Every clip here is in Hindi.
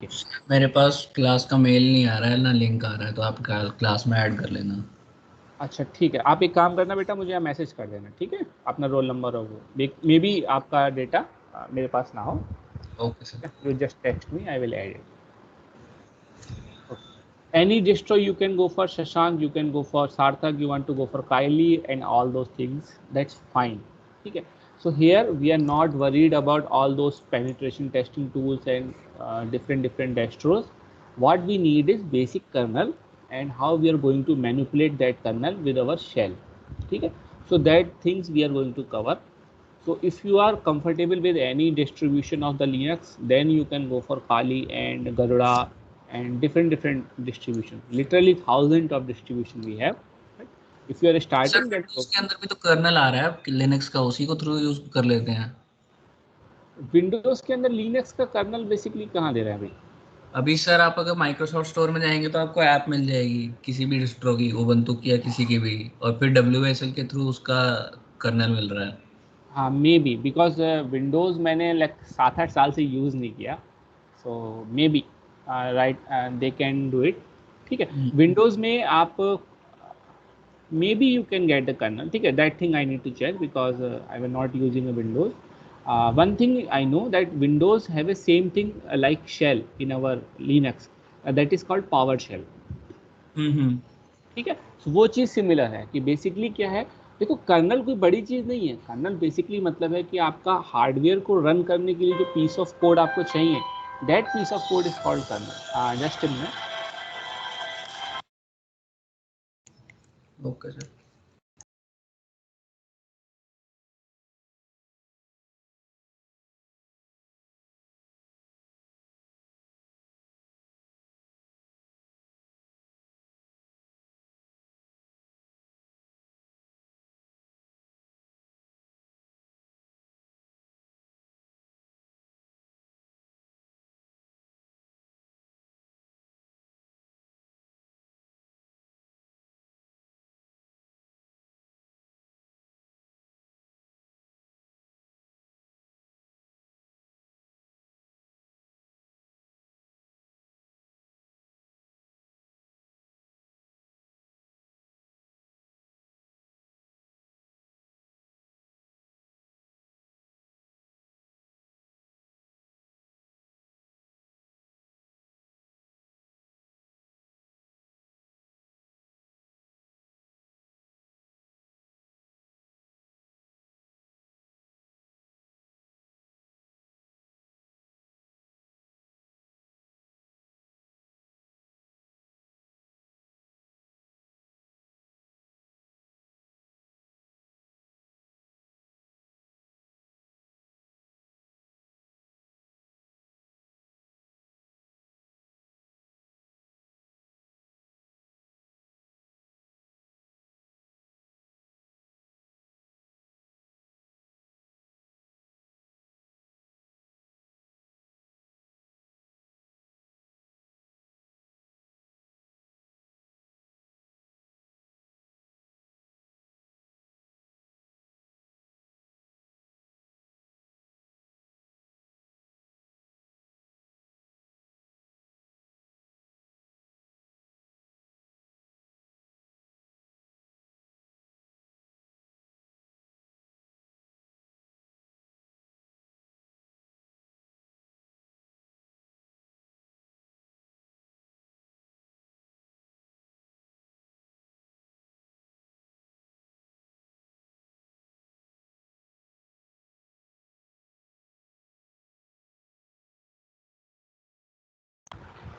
मेरे पास क्लास का मेल नहीं आ रहा है ना लिंक आ रहा है, तो आप क्लास में ऐड कर लेना। अच्छा ठीक है, आप एक काम करना बेटा, मुझे मैसेज कर देना, ठीक है, अपना रोल नंबर और वो मे बी आपका डेटा मेरे पास ना हो, okay sir. You just text me, I will add it. Any distro you can go for Shashank, you can go for Sarthak, you want to go for Kylie and all those things, that's fine. Okay. So here we are not worried about all those penetration testing tools and different distros. What we need is basic kernel and how we are going to manipulate that kernel with our shell. Okay. So that things we are going to cover. So if you are comfortable with any distribution of the Linux, then you can go for Kali and Garuda and different distribution. Literally thousands of distribution we have. Right? If you are sir starting that, Windows के अंदर भी तो कर्नल आ रहा है लिनक्स का, उसी को थ्रू यूज कर लेते हैं। विंडोज के अंदर लिनक्स का कर्नल बेसिकली कहाँ दे रहा है भाई? अभी सर आप अगर माइक्रोसॉफ्ट स्टोर में जाएंगे तो आपको ऐप मिल जाएगी किसी भी डिस्ट्रो की, उबंटू की या किसी की भी, और फिर WSL के थ्रू उसका कर्नल मिल रहा है। हाँ मे बी, बिकॉज विंडोज़ मैंने लाइक 7-8 साल से यूज़ नहीं किया, so maybe right they can do it. ठीक है, विंडोज़ में आप maybe you can get the kernel, ठीक है, that thing I need to check because I was not using a Windows. One thing I know that Windows have a same thing like shell in our Linux, that is called PowerShell। हम्म। ठीक है, so वो चीज़ सिमिलर है कि बेसिकली क्या है, देखो कर्नल कोई बड़ी चीज़ नहीं है, कर्नल बेसिकली मतलब है कि आपका हार्डवेयर को रन करने के लिए जो पीस ऑफ कोड आपको चाहिए, that piece of code is called kernel. Just a minute। Okay sir.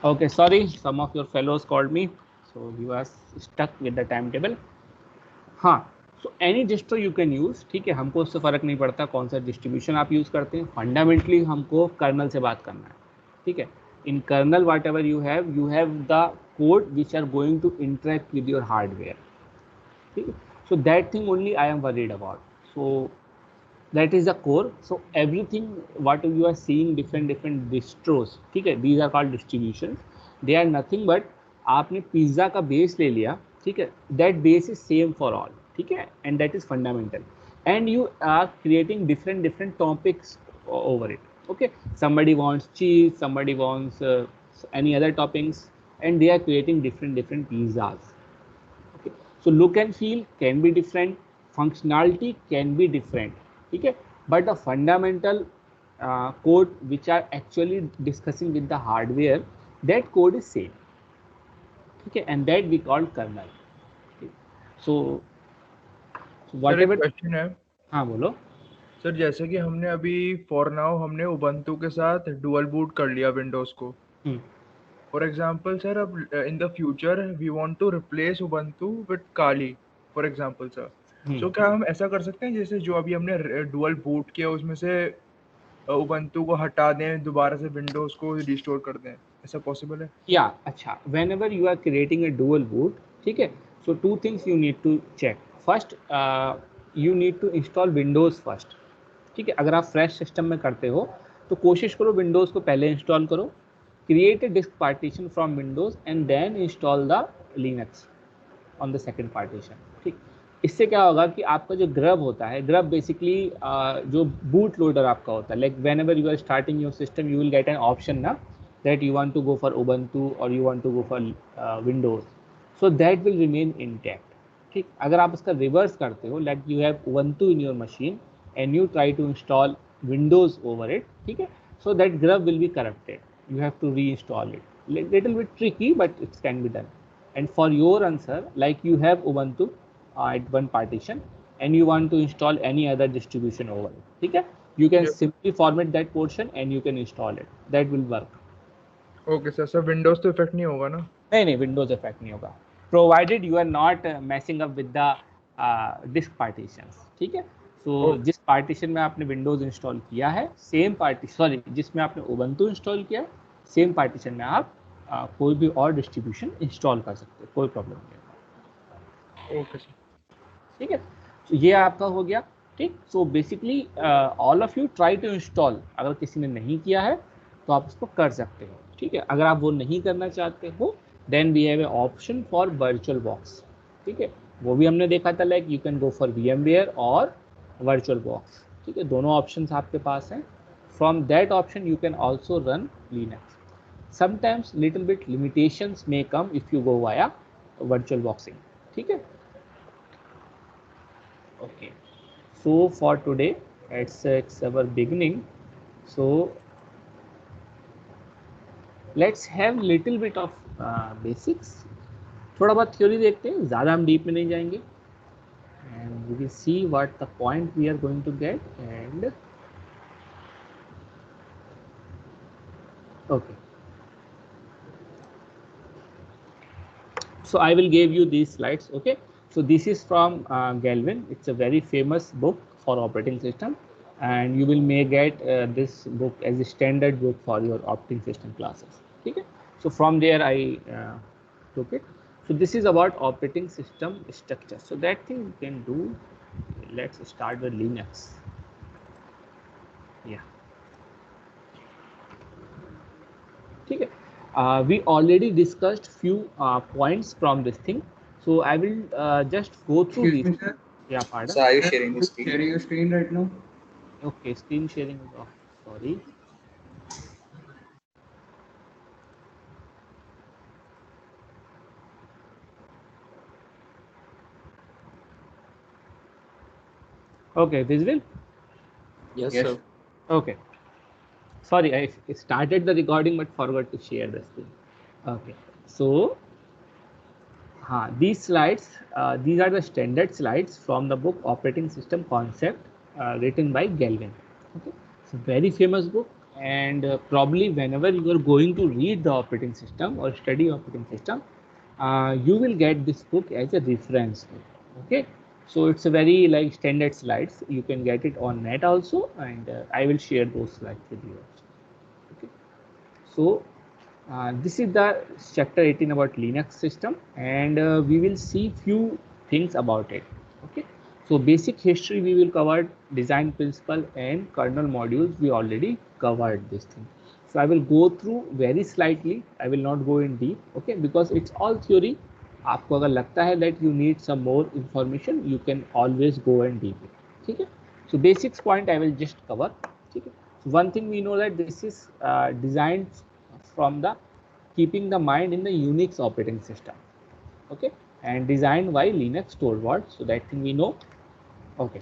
Okay, sorry, some of your fellows called me, so you are stuck with the timetable। हाँ, so any distro you can use, ठीक है, हमको उससे फ़र्क नहीं पड़ता कौन सा डिस्ट्रीब्यूशन आप यूज़ करते हैं, फंडामेंटली हमको कर्नल से बात करना है। ठीक है, in kernel whatever you have the code which are going to interact with your hardware. ठीक है, so that thing only I am worried about, so that is the core। So everything what you are seeing different distros, ठीक है, these are called distributions, they are nothing but आपने पिज्ज़ा का बेस ले लिया, ठीक है, that base is same for all, ठीक है, and that is fundamental, and you are creating different topics over it। Okay, somebody wants cheese, somebody wants any other toppings, and they are creating different pizzas. Okay, so look and feel can be different, functionality can be different. Okay, but the fundamental code which are actually discussing with the hardware, that code is same. Okay, and that we call kernel. Okay. so sir एक whatever. क्वेश्चन है हाँ बोलो. सर, जैसे कि हमने अभी फॉर नाउ हमने उबंटू के साथ डुअल बूट कर लिया विंडोज को. हम्म, फॉर एग्जांपल सर, अब in the future we want to replace Ubuntu with Kali, for example sir. So क्या हम ऐसा कर सकते हैं जैसे जो अभी हमने डुअल बूट किया उसमें से उबंटू को हटा दें, दोबारा से विंडोज को रिस्टोर कर दें, ऐसा पॉसिबल है? या अच्छा, whenever you are creating a dual boot, ठीक है, so two things you need to check. First, you need to install Windows first. ठीक है, अगर आप फ्रेश सिस्टम में करते हो तो कोशिश करो विंडोज़ को पहले इंस्टॉल करो, create a disk partition from Windows and then install the Linux on the second partition. ठीक, इससे क्या होगा कि आपका जो ग्रब होता है, ग्रब बेसिकली जो बूट लोडर आपका होता है, like whenever you are starting your system you will get an option ना that you want to go for Ubuntu or you want to go for Windows, so that will remain intact. ठीक, अगर आप इसका रिवर्स करते हो, like you have Ubuntu in your machine and you try to install Windows over it, ठीक है, so that grub will be corrupted. You have to reinstall it. Little bit tricky, but it can be done. And for your answer, like you have Ubuntu at one partition and you want to install any other distribution over it, ठीक है, you can simply format that portion and you can install it. That will work. Okay sir. Sir Windows तो इफेक्ट नहीं होगा ना? नहीं, विंडोज इफेक्ट नहीं होगा, provided you are not messing up with the disk partitions. ठीक है, सो जिस पार्टीशन में आपने विंडोज इंस्टॉल किया है, सेम जिसमें आपने उबंटू इंस्टॉल किया है, सेम पार्टीशन में आप कोई भी और डिस्ट्रीब्यूशन इंस्टॉल कर सकते हो, कोई प्रॉब्लम नहीं है. Okay sir. ठीक है, तो ये आपका हो गया. ठीक, so basically all of you try to install. अगर किसी ने नहीं किया है तो आप उसको कर सकते हो. ठीक है, अगर आप वो नहीं करना चाहते हो then we have a option for VirtualBox. ठीक है, वो भी हमने देखा था, like you can go for VMware और वर्चुअल बॉक्स. ठीक है, दोनों ऑप्शंस आपके पास हैं. From that option you can also run Linux. Sometimes little bit limitations may come if you go via virtual boxing. ठीक है, okay, so for today it's our beginning, so let's have little bit of basics. थोड़ा बहुत थ्योरी देखते हैं, ज़्यादा हम डीप में नहीं जाएंगे, and we will see what the point we are going to get. And okay, so I will give you these slides. Okay, so this is from Galvin. It's a very famous book for operating system, and you will may get this book as a standard book for your operating system classes. Okay, so from there I took it. So this is about operating system structure. So that thing you can do. Let's start with Linux. Yeah. Okay. We already discussed few points from this thing, so I will just go through Excuse these. me, sir. Yeah, pardon. So are you sharing the screen? Sharing your screen right now? Okay, screen sharing is off. Sorry. Okay, visible? Yes, sir. Okay. Sorry, I started the recording but forgot to share the screen. Okay, so these slides, these are the standard slides from the book Operating System Concept, written by Galvin. Okay, it's a very famous book, and probably whenever you are going to read the operating system or study operating system, you will get this book as a reference book. Okay, so it's a very like standard slides. You can get it on net also, and I will share those slides with you also. Okay, so this is the chapter 18 about Linux system, and we will see few things about it. Okay, so basic history we will cover, design principle and kernel modules we already covered this thing. So I will go through very slightly, I will not go in deep. Okay, because it's all theory. आपको अगर लगता है that you need some more information, you can always go and deep it. ठीक है, so basics point I will just cover. ठीक है, one thing we know that this is designed from the keeping the mind in the Unix operating system, okay, and designed by Linux Torvald. So that thing we know. Okay,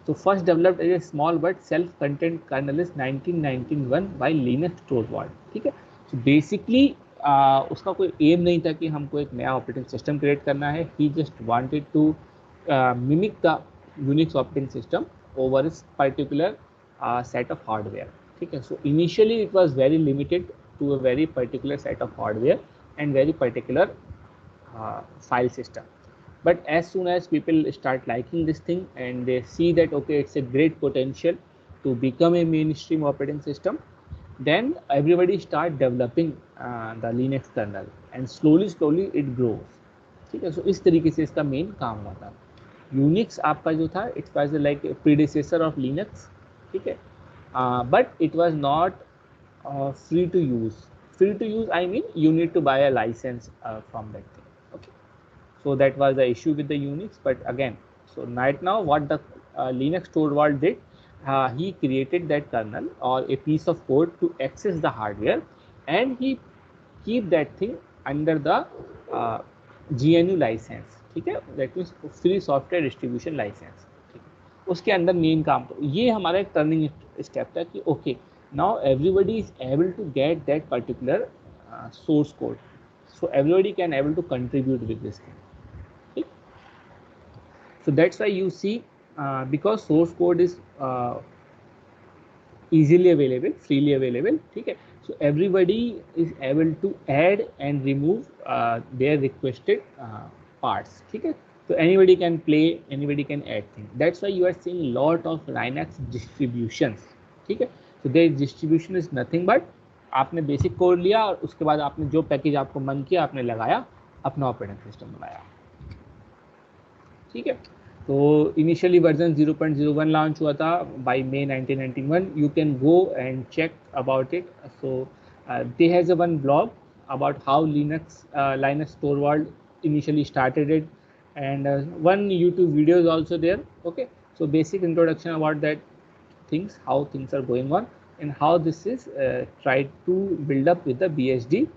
so first developed as a small but self-contained kernel is 1991 by Linux Torvald, ठीक है. So basically उसका कोई एम नहीं था कि हमको एक नया ऑपरेटिंग सिस्टम क्रिएट करना है. He just wanted to mimic the Unix operating system over a particular set of hardware, ठीक है. So initially it was very limited to a very particular set of hardware and very particular file system. But as soon as people start liking this thing and they see that okay, it's a great potential to become a mainstream operating system, then everybody start developing the Linux kernel and slowly it grows, ठीक है. So इस तरीके से इसका मेन काम हुआ था. Unix आपका जो था it was like a predecessor of Linux, ठीक है, but it was not free to use. Free to use I mean you need to buy a license from that thing. So that was the issue with the Unix. But again, so right now what the Linux Torvald did, he created that kernel or a piece of code to access the hardware, and he keep that thing under the GNU license, ठीक है, that means free software distribution license, ठीक है. उसके अंदर मेन काम तो ये हमारा एक टर्निंग स्टेप था कि okay, now everybody is able to get that particular source code, so everybody can able to contribute with this thing. So that's why you see because source code is easily available, freely available, ठीक है. So everybody is able to add and remove their requested parts, ठीक है. So anybody can play, anybody can add things. That's why you are seeing lot of Linux distributions, ठीक है. So their distribution is nothing but आपने बेसिक कोड लिया और उसके बाद आपने जो पैकेज आपको मन किया आपने लगाया, अपना ऑपरेटिंग सिस्टम बनाया, ठीक है. तो इनिशियली वर्जन 0.01 लॉन्च हुआ था by May 1991. You can go and check about it. So they has a one blog about how Linux Torvald initially started it, and one YouTube video is also there, okay. So basic introduction about that things, how things are going on and how this is tried to build up with the BSD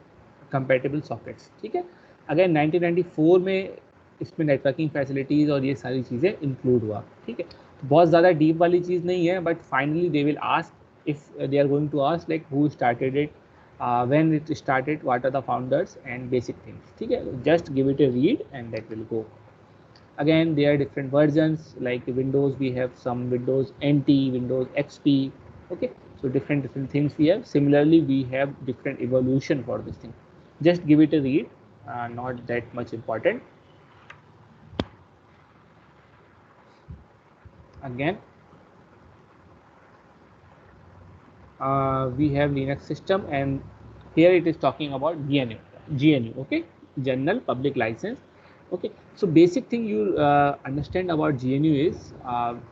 compatible sockets, ठीक है. अगेन 1994 में इसमें नेटवर्किंग फैसिलिटीज़ और ये सारी चीज़ें इंक्लूड हुआ, ठीक है. बहुत ज़्यादा डीप वाली चीज़ नहीं है, but finally they will ask if they are going to ask like who started it, when it started, what are the founders and basic things, ठीक है. Just give it a read and that will go. Again, there are different versions like Windows. We have some Windows NT, Windows XP. Okay, so different things we have. Similarly, we have different evolution for this thing. Just give it a read. Not that much important. Again, we have Linux system, and here it is talking about GNU. Okay, General Public License. Okay, so basic thing you understand about GNU is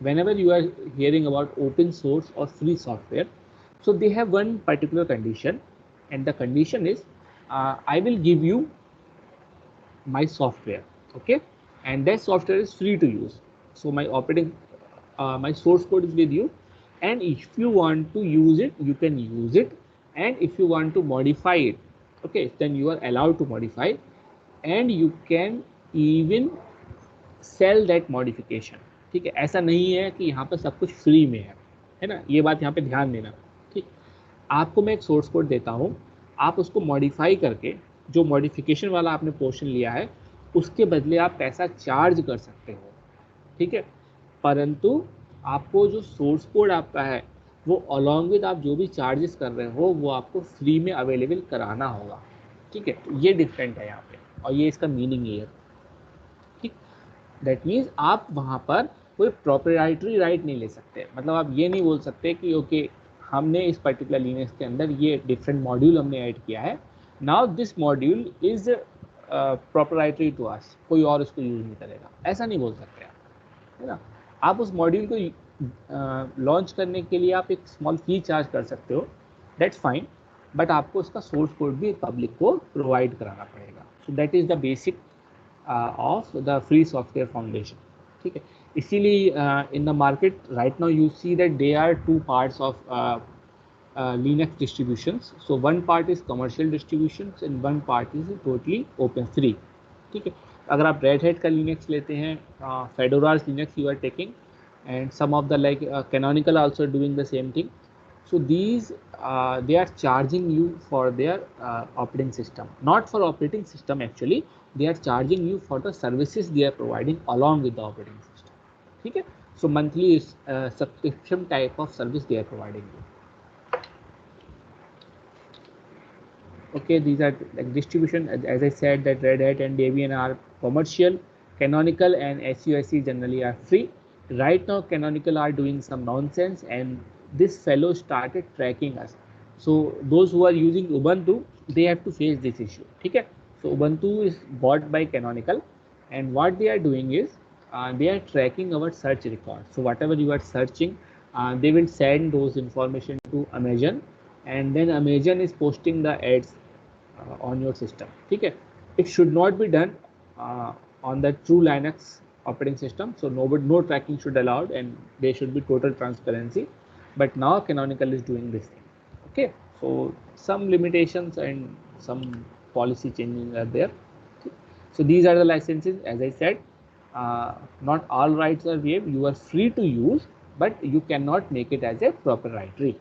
whenever you are hearing about open source or free software, so they have one particular condition, and the condition is I will give you my software, okay, and that software is free to use. So my my source code is with you, and if you want to use it, you can use it, and if you want to modify it, okay, then you are allowed to modify, and you can even sell that modification, ठीक है. ऐसा नहीं है कि यहाँ पर सब कुछ फ्री में है ना, ये बात यहाँ पे ध्यान देना, ठीक. आपको मैं एक सोर्स कोड देता हूँ, आप उसको मॉडिफाई करके जो मॉडिफिकेशन वाला आपने पोर्शन लिया है उसके बदले आप पैसा चार्ज कर सकते हो, ठीक है. परंतु आपको जो सोर्स कोड आपका है वो अलॉन्ग विद आप जो भी चार्जेस कर रहे हो वो आपको फ्री में अवेलेबल कराना होगा, ठीक है. ये डिफरेंट है यहाँ पे, और ये इसका मीनिंग ये है, ठीक. दैट मीन्स आप वहाँ पर कोई प्रोप्राइटरी राइट नहीं ले सकते. मतलब आप ये नहीं बोल सकते कि ओके हमने इस पर्टिकुलर लिनक्स के अंदर ये डिफरेंट मॉड्यूल हमने ऐड किया है, now this module is proprietary to us, कोई और इसको यूज़ नहीं करेगा, ऐसा नहीं बोल सकते आप, है ना. आप उस मॉड्यूल को लॉन्च करने के लिए आप एक स्मॉल फी चार्ज कर सकते हो, दैट्स फाइन, बट आपको उसका सोर्स कोड भी पब्लिक को प्रोवाइड कराना पड़ेगा. So that is the basic of the free software foundation, ठीक है. इसीलिए in the market right now you see that there are two parts of Linux distributions. So one part is commercial distributions and one part is totally open free. ठीक है, अगर आप Red Hat का Linux लेते हैं, Fedora's Linux you are taking, and some of the like Canonical also doing the same thing. So these they are charging you for their operating system, not for operating system actually. They are charging you for the services they are providing along with the operating system. ठीक है, so monthly subscription type of service they are providing you. Okay, these are like distribution. As I said that Red Hat and Debian are commercial, Canonical and SUSE generally are free. Right now Canonical are doing some nonsense and this fellow started tracking us. So those who are using Ubuntu, they have to face this issue. Okay, so Ubuntu is bought by Canonical and what they are doing is they are tracking our search records. So whatever you are searching, they will send those information to Amazon and then Amazon is posting the ads on your system. ठीक है, it should not be done on the true Linux operating system. So no tracking should allowed and there should be total transparency. But now Canonical is doing this thing. Okay, so some limitations and some policy changes are there. So these are the licenses. As I said, not all rights are waived. You are free to use, but you cannot make it as a proprietary.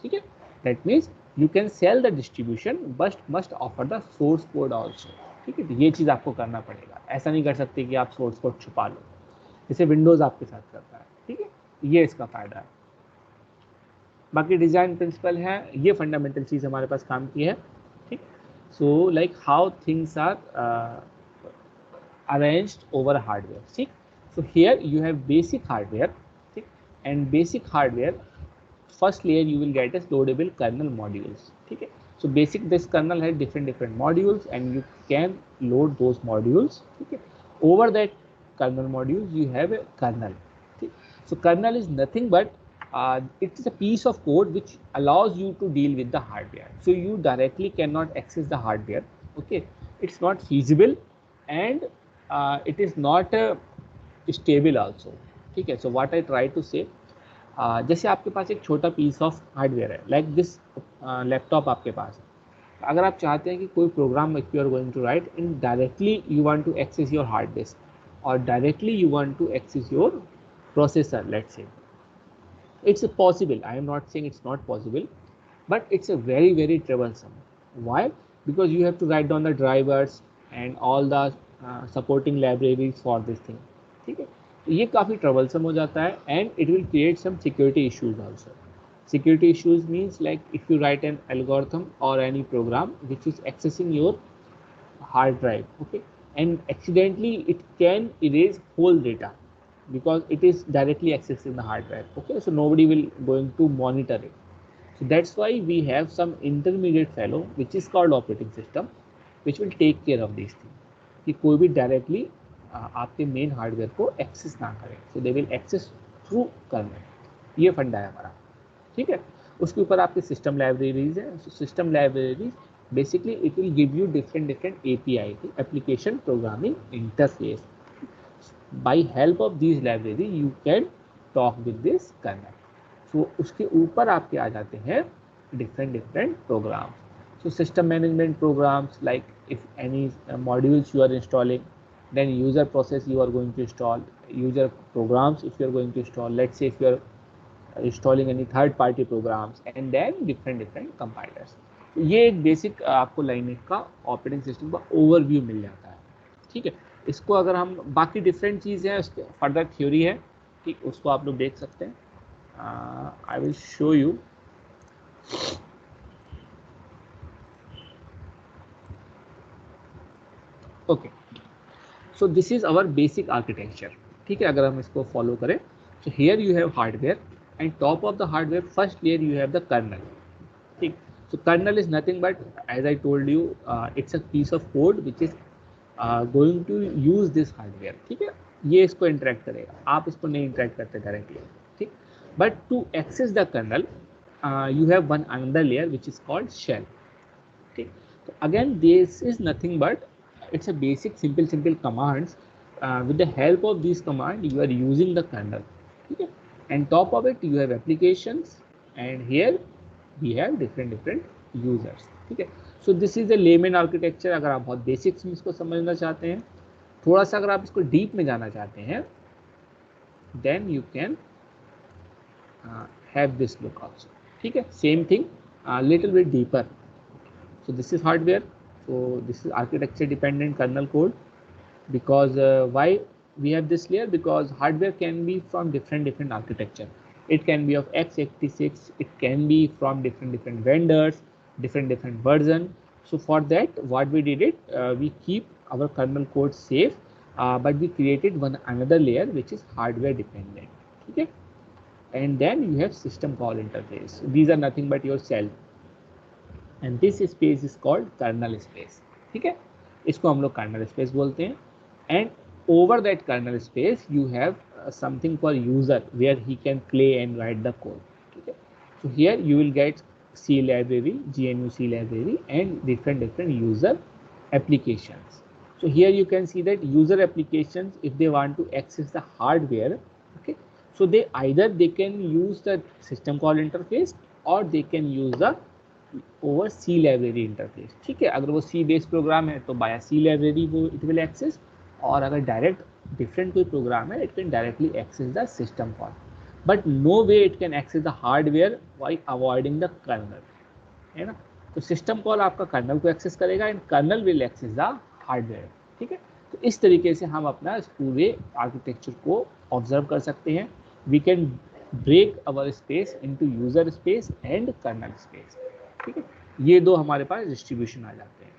ठीक है, that means you can sell the distribution but must offer the source code also. ठीक है, ये चीज़ आपको करना पड़ेगा. ऐसा नहीं कर सकते कि आप सोर्स कोड छुपा लो, जैसे विंडोज़ आपके साथ करता है. ठीक है, ये इसका फ़ायदा है. बाकी डिज़ाइन प्रिंसिपल है, ये फंडामेंटल चीज़ हमारे पास काम की है. ठीक, so like how things are arranged over hardware. ठीक, so here you have basic hardware. ठीक, and basic hardware first layer you will get as loadable kernel modules. ठीक है, so basic this kernel has different modules and you can load those modules. ठीक है, over that kernel modules you have a kernel. ठीक, so kernel is nothing but it is a piece of code which allows you to deal with the hardware. So you directly cannot access the hardware. Okay, it's not feasible and it is not stable also. ठीक है, so what I try to say, जैसे आपके पास एक छोटा पीस ऑफ हार्डवेयर है, लाइक दिस लैपटॉप आपके पास, अगर आप चाहते हैं कि कोई program if you are going to write in directly you want to access your hard disk और directly you want to access your processor, let's say, it's possible. I am not saying it's not possible, but it's a very troublesome. Why? Because you have to write down the drivers and all the supporting libraries for this thing. ठीक है, ये काफ़ी troublesome हो जाता है and it will create some security issues also. Security issues means like if you write an algorithm or any program which is accessing your hard drive, okay, and accidentally it can erase whole data because it is directly accessing the hard drive. Okay, so nobody will going to monitor it. So that's why we have some intermediate fellow which is called operating system which will take care of these things कि कोई भी directly आपके मेन हार्डवेयर को एक्सेस ना करें. So they will access through kernel. ये फंडा है हमारा. ठीक है, उसके ऊपर आपके सिस्टम लाइब्रेरीज हैं. System libraries basically it will give you different API, application programming interface. By help of these library you can talk with this kernel. So उसके ऊपर आपके आ जाते हैं different programs. So system management programs like if any modules you are installing, then user process you are going to install, user programs if you are going to install, let's say if you are installing any third party programs, and then different compilers. ये एक बेसिक आपको लाइनक्स का ऑपरेटिंग सिस्टम का ओवरव्यू मिल जाता है. ठीक है, इसको अगर हम बाकी डिफरेंट चीज़ है उसके फर्दर थ्योरी है, ठीक, उसको आप लोग देख सकते हैं. I will show you. Okay, so this is our basic architecture. ठीक है, अगर हम इसको फॉलो करें, so here you have hardware and top of the hardware first layer you have the kernel. ठीक, so kernel is nothing but as I told you it's a piece of code which is going to use this hardware. ठीक है, ये इसको इंटरेक्ट करेगा, आप इसको नहीं इंटरेक्ट करते डायरेक्टली. ठीक, but to access the kernel you have one another layer which is called shell. ठीक, तो again this is nothing but it's a basic simple commands with the help of this command you are using the kernel, ठीक है, and top of it you have applications and here we have different users, ठीक है. So this is a layman architecture. अगर आप बहुत बेसिक्स में इसको समझना चाहते हैं, थोड़ा सा अगर आप इसको डीप में जाना चाहते हैं, then you can have this look also, ठीक है. Same thing, little bit deeper. So this is hardware. So this is architecture dependent kernel code. Because why we have this layer? Because hardware can be from different architecture. It can be of x86, it can be from different vendors, different version. So for that what we did it, we keep our kernel code safe, but we created another layer which is hardware dependent, okay. And then you have system call interface. These are nothing but your shell, and this space is called kernel space, ठीक है. इसको हम लोग kernel space बोलते हैं. And over that kernel space you have something for user where he can play and write the code, okay. So here you will get C library, GNU C library, and different user applications. So here you can see that user applications, if they want to access the hardware, okay, so they either they can use the system call interface or they can use the over C library interface, ठीक है. अगर वो C based program है तो via C library वो it will access, और अगर डायरेक्ट डिफरेंट कोई प्रोग्राम है, it can directly access the system call, but no way it can access the hardware by avoiding the kernel, है ना. तो सिस्टम कॉल आपका कर्नल को एक्सेस करेगा and kernel will access the hardware, ठीक है. तो इस तरीके से हम अपना इस पूरे आर्किटेक्चर को ऑब्जर्व कर सकते हैं. We can break our space into user space and kernel space, ठीक है. ये दो हमारे पास डिस्ट्रीब्यूशन आ जाते हैं,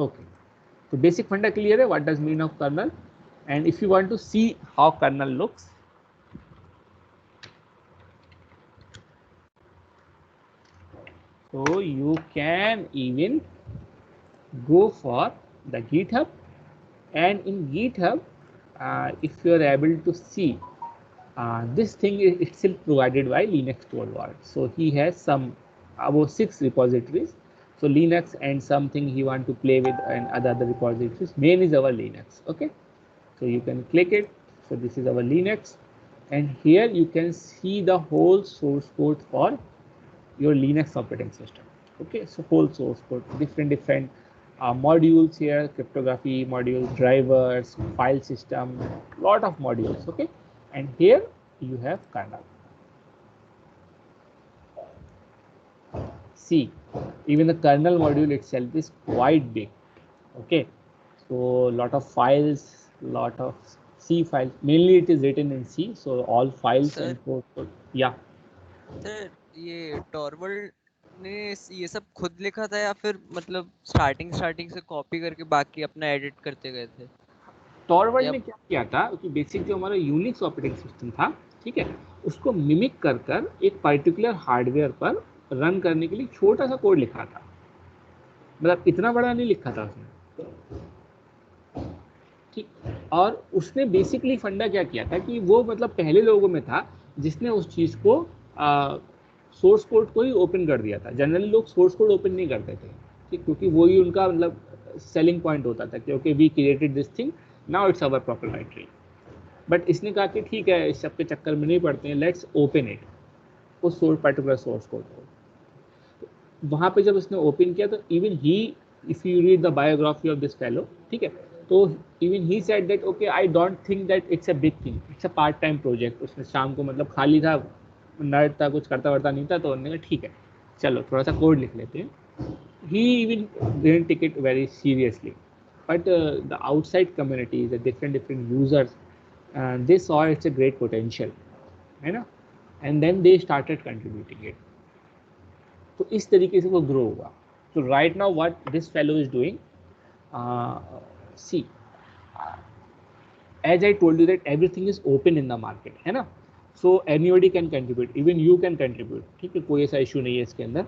okay. So basic funda clear है, what does mean of kernel, and if you want to see how kernel looks, so you can even go for the GitHub, and in GitHub if you are able to see this thing is itself provided by Linux Torvald. So he has some about 6 repositories. So Linux and something he want to play with and other repositories. Main is our Linux, okay. So you can click it. So this is our Linux, and here you can see the whole source code for your Linux operating system, okay. So whole source code, different modules here, cryptography modules, drivers, file system, lot of modules, okay. And here you have kernel. See, even the kernel module itself is quite big, okay. So lot of files, lot of C files, mainly it is written in C, so all files Sir, and code, yeah. Sir ये टॉरवल्ड ने ये सब खुद लिखा था या फिर मतलब स्टार्टिंग से कॉपी करके बाकी अपना एडिट करते गए थे? टॉरवल्ड ने क्या किया था कि बेसिक जो हमारा यूनिक्स ऑपरेटिंग सिस्टम था, ठीक है, उसको मिमिक कर एक पर्टिकुलर हार्डवेयर पर रन करने के लिए छोटा सा कोड लिखा था, मतलब इतना बड़ा नहीं लिखा था उसने, ठीक. और उसने बेसिकली फंडा क्या किया था कि वो मतलब पहले लोगों में था जिसने उस चीज़ को सोर्स कोड को ही ओपन कर दिया था. जनरली लोग सोर्स कोड ओपन नहीं करते थे, ठीक, क्योंकि वो ही उनका मतलब सेलिंग पॉइंट होता था कि okay we created this thing, now it's our proprietary. But इसने कहा कि ठीक है, इस सब के चक्कर में नहीं पड़ते हैं, लेट्स ओपन इट, उस पर्टिकुलर सोर्स कोड को. वहाँ पे जब उसने ओपन किया तो even he, if you read the biography of this fellow, ठीक है, तो even he said that okay I don't think that it's a big thing, it's a part time project. उसने शाम को मतलब खाली था, नर्ड था, कुछ करता वर्ता नहीं था, तो उन्होंने कहा ठीक है चलो थोड़ा सा कोड लिख लेते हैं. He even didn't take it very seriously, but the outside communities, the different users, they saw it's a great potential, है ना, and then they started contributing it. तो इस तरीके से वो ग्रो हुआ. तो right now what this fellow is doing, see as I told you that everything is open in the market, है ना. So anybody can contribute, even you can contribute, ठीक है, कोई ऐसा इशू नहीं है इसके अंदर.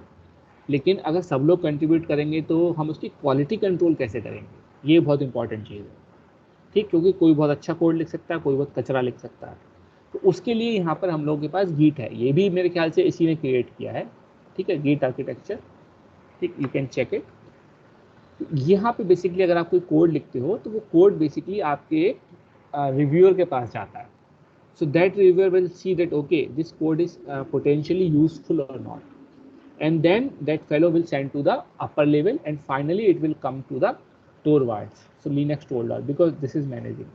लेकिन अगर सब लोग कंट्रीब्यूट करेंगे तो हम उसकी क्वालिटी कंट्रोल कैसे करेंगे, ये बहुत इंपॉर्टेंट चीज़ है, ठीक, क्योंकि कोई बहुत अच्छा कोड लिख सकता है, कोई बहुत कचरा लिख सकता है. तो उसके लिए यहाँ पर हम लोगों के पास गीट है, ये भी मेरे ख्याल से इसी ने क्रिएट किया है, ठीक है, गीट आर्किटेक्चर, ठीक, यू कैन चेक इट. यहाँ पे बेसिकली अगर आप कोई कोड लिखते हो तो वो कोड बेसिकली आपके रिव्यूअर के पास जाता है. So that reviewer will see that okay, this code is potentially useful or not, and then that fellow will send to the upper level, and finally it will come to the towards, so Linux toolbar, because this is managing,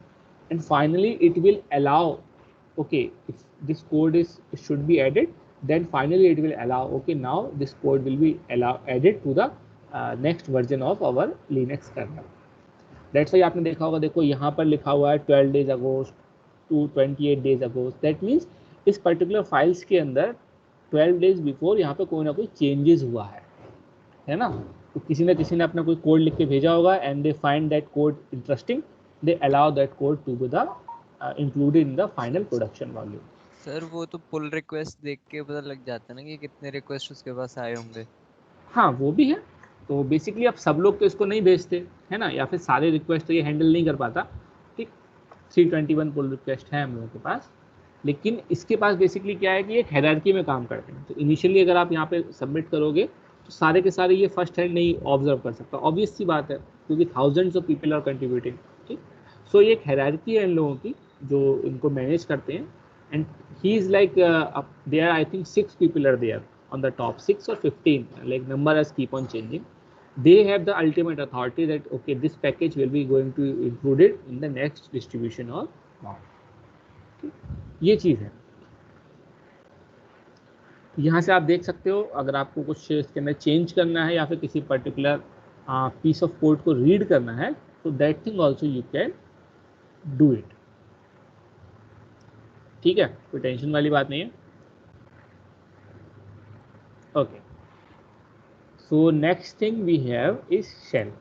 and finally it will allow, okay, if this code is should be added, then finally it will allow, okay, now this code will be added to the next version of our Linux kernel. That's why आपने देखा होगा, देखो यहाँ पर लिखा हुआ है 12 days ago to 28 days ago. That means इस पर्टिकुलर फाइल्स के अंदर 12 डेज बिफोर यहाँ पे कोई ना कोई चेंजेस हुआ है ना. तो किसी ने अपना कोई कोड लिख के भेजा होगा, and they find that code interesting, they allow that code to be the included in the final production volume. Sir वो तो पुल रिक्वेस्ट देख के पता लग जाता है ना कि कितने रिक्वेस्ट उसके पास आए होंगे. हाँ वो भी है. तो बेसिकली अब सब लोग तो इसको नहीं भेजते है ना, या फिर सारे रिक्वेस्ट तो ये हैंडल नहीं कर पाता. ठीक, 321 पुल रिक्वेस्ट है हम लोगों के पास, लेकिन इसके पास बेसिकली क्या है कि एक हायरार्की में काम करते हैं. तो इनिशियली अगर आप यहाँ पे सबमिट करोगे तो सारे के सारे ये फर्स्ट हैंड नहीं ऑब्जर्व कर सकता, ऑब्वियस सी बात है, क्योंकि thousands of people are contributing. ठीक, सो ये एक हायरार्की है इन लोगों की जो इनको मैनेज करते हैं. And he is like there, I think 6 people are there on the top, 6 or 15, like number has keep on changing. They have the ultimate authority that okay, this package will be going to included in the next distribution or not. ये चीज़ है. यहाँ से आप देख सकते हो, अगर आपको कुछ इसके अंदर चेंज करना है या फिर किसी पर्टिकुलर पीस ऑफ कोड को रीड करना है, तो that thing also you can do it. ठीक है, कोई टेंशन वाली बात नहीं है. Okay, so next thing we have is shell.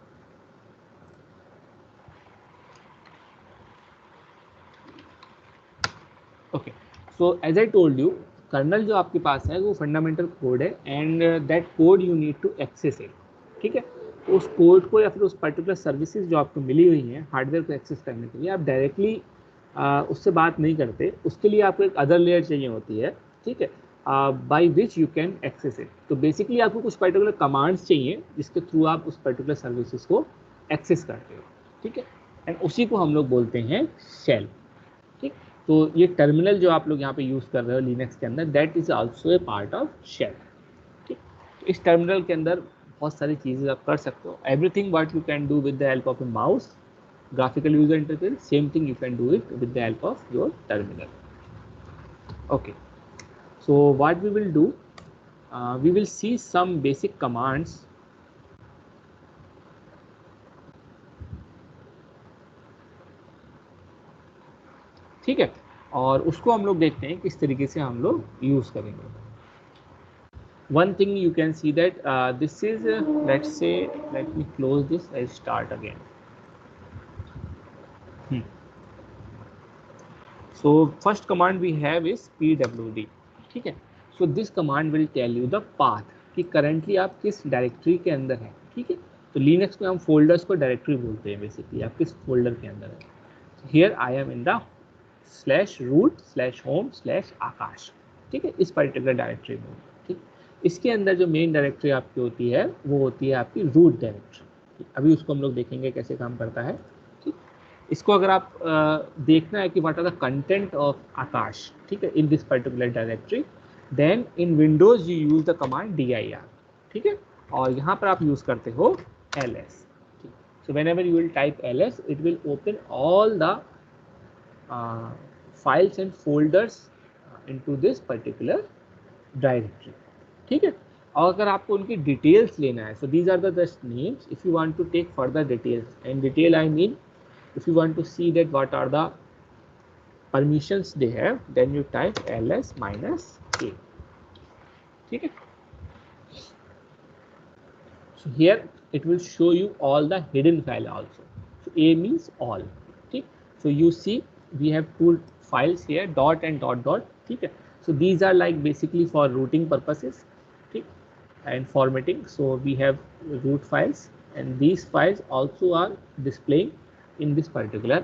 Okay, so as I told you, kernel जो आपके पास है वो फंडामेंटल कोड है, and that code you need to access it. ठीक है, तो उस कोड को या फिर उस पर्टिकुलर सर्विसेज जो आपको मिली हुई हैं हार्डवेयर को एक्सेस करने के लिए, आप डायरेक्टली उससे बात नहीं करते. उसके लिए आपको एक अदर लेयर चाहिए होती है. ठीक है, by which you can access it. तो बेसिकली आपको कुछ पर्टिकुलर कमांड्स चाहिए जिसके थ्रू आप उस पर्टिकुलर सर्विसेज को एक्सेस करते हो. ठीक है, एंड उसी को हम लोग बोलते हैं शेल. ठीक, तो ये टर्मिनल जो आप लोग यहाँ पे यूज़ कर रहे हो लिनक्स के अंदर, that is also a part of shell. ठीक, तो इस टर्मिनल के अंदर बहुत सारी चीज़ें आप कर सकते हो. Everything what you can do with the help of A mouse, graphical user interface, same thing you can do it with the help of your terminal. Okay, so what we will do, we will see some basic commands. ठीक है, और उसको हम लोग देखते हैं किस तरीके से हम लोग यूज करेंगे. One thing you can see that this is let's say, let me close this, I start again. So first command we have is pwd. ठीक है, so this command will tell you the path कि currently आप किस डायरेक्टरी के अंदर हैं. ठीक है, तो लिनक्स में हम फोल्डर्स को डायरेक्टरी बोलते हैं. बेसिकली आप किस फोल्डर के अंदर हैं. Here I am in the /root/home/akash. ठीक है, इस पर्टिकुलर डायरेक्टरी में. ठीक, इसके अंदर जो मेन डायरेक्टरी आपकी होती है वो होती है आपकी रूट डायरेक्टरी. अभी उसको हम लोग देखेंगे कैसे काम करता है. इसको अगर आप देखना है कि what are the content of Aakash, ठीक है, in this particular directory, then in Windows you use the command dir. ठीक है, और यहाँ पर आप यूज करते हो ls. So whenever you will type ls, it will open all the files and folders into this particular directory. ठीक है, और अगर आपको उनकी डिटेल्स लेना है, so these are the just names. If you want to take further details, and detail I mean if you want to see that what are the permissions they have, then you type ls -a. ठीक है, so here it will show you all the hidden file also. So a means all. ठीक, so you see we have two files here, dot and dot dot. ठीक है, so these are like basically for routing purposes. ठीक, and formatting. So we have root files, and these files also are displaying in this particular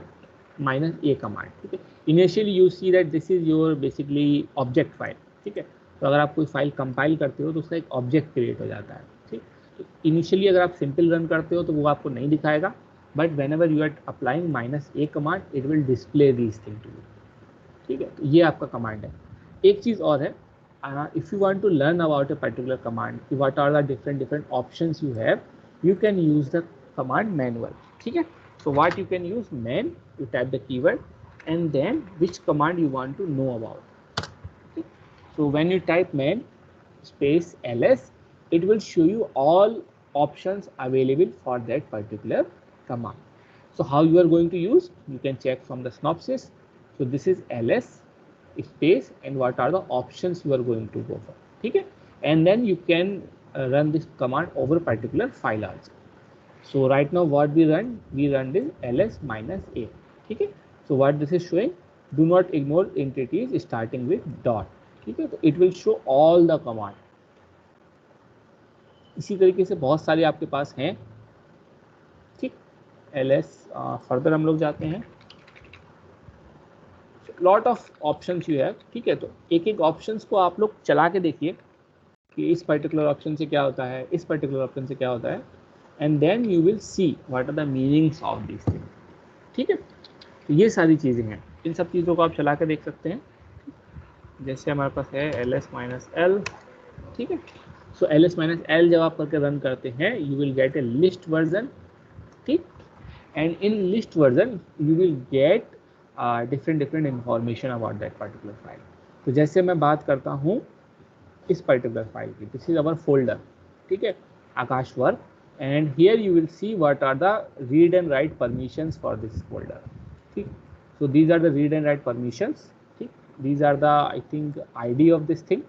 -a command. ठीक है, initially you see that this is your basically object file. ठीक है, तो अगर आप कोई फाइल कंपाइल करते हो तो उसका एक ऑब्जेक्ट क्रिएट हो जाता है. ठीक, तो इनिशियली अगर आप सिंपल रन करते हो तो वो आपको नहीं दिखाएगा, but whenever you are applying -a command it will display this thing to you. ठीक है, तो ये आपका कमांड है। एक चीज़ और है, if you want to learn about a particular command, what are the different options you have, you can use the command manual. ठीक है, so what you can use man, you type the keyword and then which command you want to know about. Okay, so when you type man space ls, it will show you all options available for that particular command. So how you are going to use, you can check from the synopsis. So this is ls space and what are the options you are going to go for. Okay, and then you can run this command over particular file also. So right now what we run this ls -a. ठीक है, so what this is showing, do not ignore entities starting with dot. ठीक है, तो it will show all the command. इसी तरीके से बहुत सारे आपके पास हैं। ठीक, ls फर्दर हम लोग जाते हैं, lot of options you have. ठीक है, तो एक एक ऑप्शंस को आप लोग चला के देखिए कि इस पर्टिकुलर ऑप्शन से क्या होता है, इस पर्टिकुलर ऑप्शन से क्या होता है, and then you will see what are the meanings of these things. ठीक है, तो ये सारी चीज़ें हैं, इन सब चीज़ों को आप चला के देख सकते हैं। जैसे हमारे पास है ls-l। ठीक है, सो ls-l जब आप करके रन करते हैं you will get a list version. ठीक, and in list version you will get different information about that particular file. तो जैसे मैं बात करता हूँ इस पर्टिकुलर फाइल की, दिस इज अवर फोल्डर। ठीक है, Aakash work, and here you will see what are the read and write permissions for this folder. ठीक, so these are the read and write permissions. ठीक, these are the I think ID of this thing,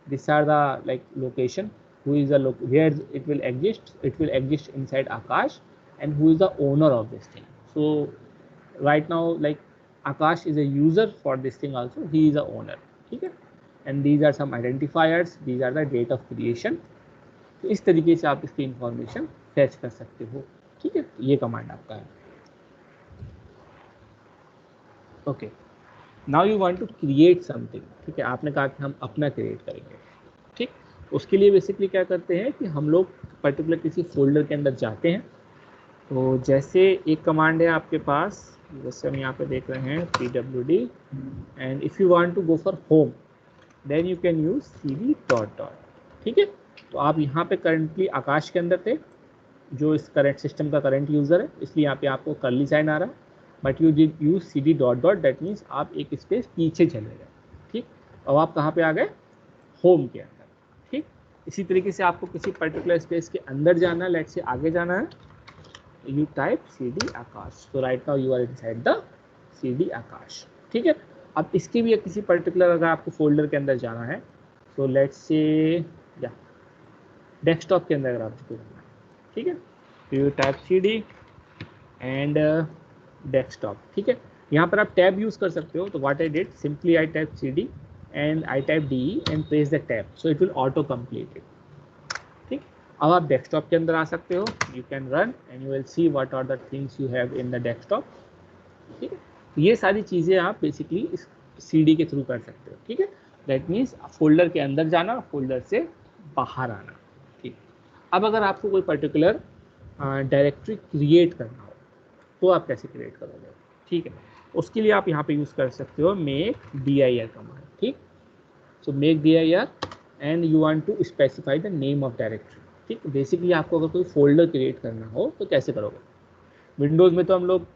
these are the like location, who is the where it will exist inside Akash, and who is the owner of this thing. So right now like Akash is a user for this thing also, he is the owner. ठीक है, and these are some identifiers, these are the date of creation. तो इस तरीके से आप इसकी इंफॉर्मेशन फैच कर सकते हो। ठीक है, ये कमांड आपका है। Okay, now you want to create something. ठीक है, आपने कहा कि हम अपना क्रिएट करेंगे। ठीक, उसके लिए बेसिकली क्या करते हैं कि हम लोग पर्टिकुलर किसी फोल्डर के अंदर जाते हैं। तो जैसे एक कमांड है आपके पास, जैसे हम यहाँ पे देख रहे हैं pwd, and if you want to go for home then you can use cd dot. ठीक है, तो आप यहाँ पे करंटली आकाश के अंदर थे, जो इस करंट सिस्टम का करंट यूज़र है, इसलिए यहाँ पे आपको कर्ली साइन आ रहा है, but you did use cd dot dot, that means आप एक स्पेस पीछे चले गए। ठीक, अब आप कहाँ पे आ गए, होम के अंदर। ठीक, इसी तरीके से आपको किसी पर्टिकुलर स्पेस के अंदर जाना है, लेट से आगे जाना है, you type cd Akash. So right now you are inside the cd Akash. ठीक है, अब इसके भी किसी पर्टिकुलर अगर आपको फोल्डर के अंदर जाना है, सो लेट्स से या डेस्कटॉप के अंदर अगर आपको जाना है, ठीक है, तो you type cd and desktop. ठीक है, यहाँ पर आप टैब यूज़ कर सकते हो। तो what I did, simply I type cd and I type de and press the tab, so it will auto complete it. ठीक, अब आप डेस्कटॉप के अंदर आ सकते हो, you can run and you will see what are the things you have in the desktop. ठीक है, तो ये सारी चीज़ें आप बेसिकली इस cd के थ्रू कर सकते हो। ठीक है, दैट मीन्स फोल्डर के अंदर जाना, फोल्डर से बाहर आना। ठीक, अब अगर आपको कोई पर्टिकुलर डायरेक्टरी क्रिएट करना हो तो आप कैसे क्रिएट करोगे। ठीक है, उसके लिए आप यहाँ पे यूज़ कर सकते हो मेक dir कमांड। ठीक, so make dir and you want to specify the name of directory. ठीक, बेसिकली आपको अगर कोई फोल्डर क्रिएट करना हो तो कैसे करोगे। विंडोज़ में तो हम लोग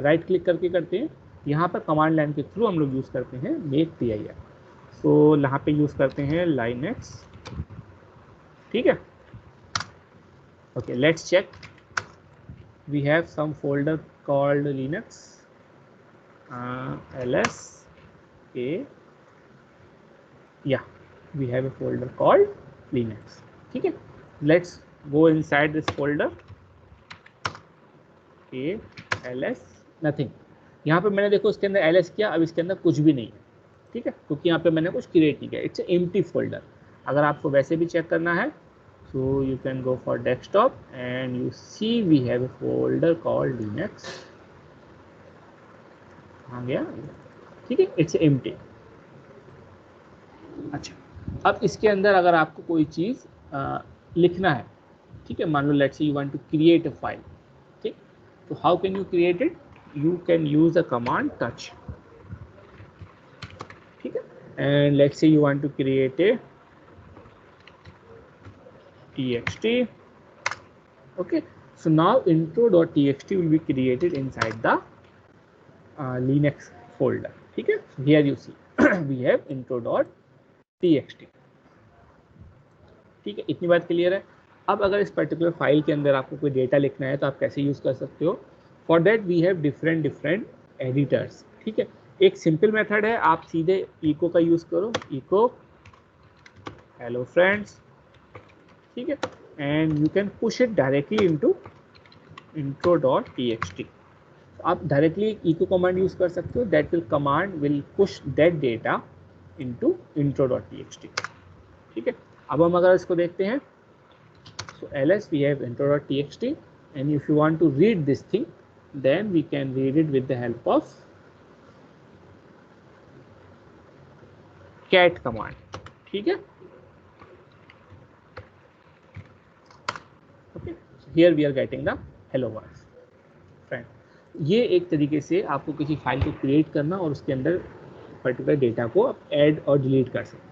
राइट क्लिक करके करते हैं, यहाँ पर कमांड लाइन के थ्रू हम लोग यूज़ करते हैं मेक dir। सो यहाँ पे यूज़ करते हैं Linux। ठीक है, okay, let's check, we have some folder called Linux, ls a, yeah, we have a folder called Linux। ठीक है, let's go inside this folder, a ls nothing। यहाँ पे मैंने देखो इसके अंदर ls किया, अब इसके अंदर कुछ भी नहीं है। ठीक है, क्योंकि यहाँ पे मैंने कुछ क्रिएट नहीं किया, इट्स एम्प्टी फोल्डर। अगर आपको वैसे भी चेक करना है, so you can go for desktop and you see we have a folder called Linux। आ गया, ठीक है, इट्स एम्प्टी। अच्छा, अब इसके अंदर अगर आपको कोई चीज़ लिखना है ठीक है, मान लो let's say you want to create a file, ठीक, तो how can you create it, you can use the command touch, ठीक है, and let's say you want to create a txt, okay, so now intro.txt will be created inside the Linux folder, ठीक है, so here you see we have intro.txt, ठीक है, इतनी बात क्लियर है। अब अगर इस पर्टिकुलर फाइल के अंदर आपको कोई डेटा लिखना है तो आप कैसे यूज कर सकते हो, for that we have different editors, ठीक है। एक सिंपल मेथड है, आप सीधे इको का यूज करो, इको हेलो फ्रेंड्स, ठीक है, and you can push it directly into intro.txt, आप डायरेक्टली इको कमांड यूज कर सकते हो, that will command will push that data into intro.txt, ठीक है। अब हम अगर इसको देखते हैं, so ls we have intro.txt, and if you want to read this thing then we can read it with the help of cat command, ठीक है, okay, so here we are getting the hello words friend। ये एक तरीके से आपको किसी फाइल को क्रिएट करना और उसके अंदर पर्टिकुलर डेटा को आप ऐड और डिलीट कर सकते हो।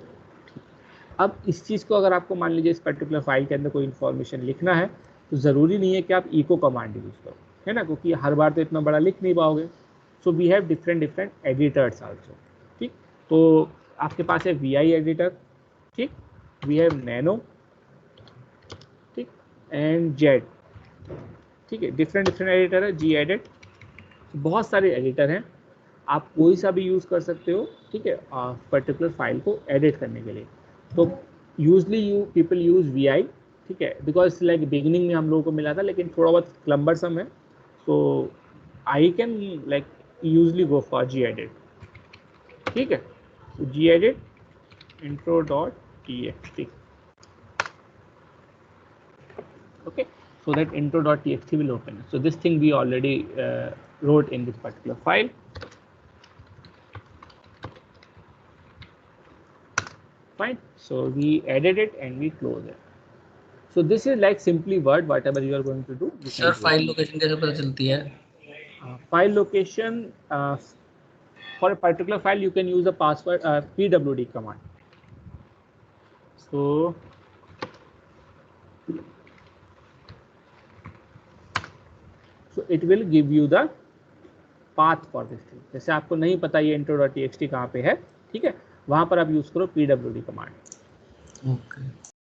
अब इस चीज़ को अगर आपको मान लीजिए इस पर्टिकुलर फाइल के अंदर कोई इन्फॉर्मेशन लिखना है तो ज़रूरी नहीं है कि आप इको कमांड यूज़ करो, है ना, क्योंकि हर बार तो इतना बड़ा लिख नहीं पाओगे। So we have different editors also, ठीक, तो आपके पास है VI एडिटर, ठीक, वी हैव नैनो, ठीक, एंड जेड, ठीक है, डिफरेंट एडिटर है, gedit, बहुत सारे एडिटर हैं, आप कोई सा भी यूज़ कर सकते हो, ठीक है, पर्टिकुलर फाइल को एडिट करने के लिए। तो यूजली पीपल यूज़ VI, ठीक है, बिकॉज लाइक बिगिनिंग में हम लोगों को मिला था, लेकिन थोड़ा बहुत क्लम्बरसम है, तो I can like usually go for gedit, ठीक है, तो gedit intro.txt, okay, so that intro.txt will open. So this thing we already wrote in this particular file. Fine, so we added it and we close it. So this is like simply word, whatever you are going to do. Sir file location कैसे पता चलती है? File location for a particular file you can use a password pwd command. So it will give you the path for this thing. जैसे आपको नहीं पता ये intro.txt कहाँ पे है, ठीक है, वहाँ पर आप यूज करो pwd कमांड, ओके,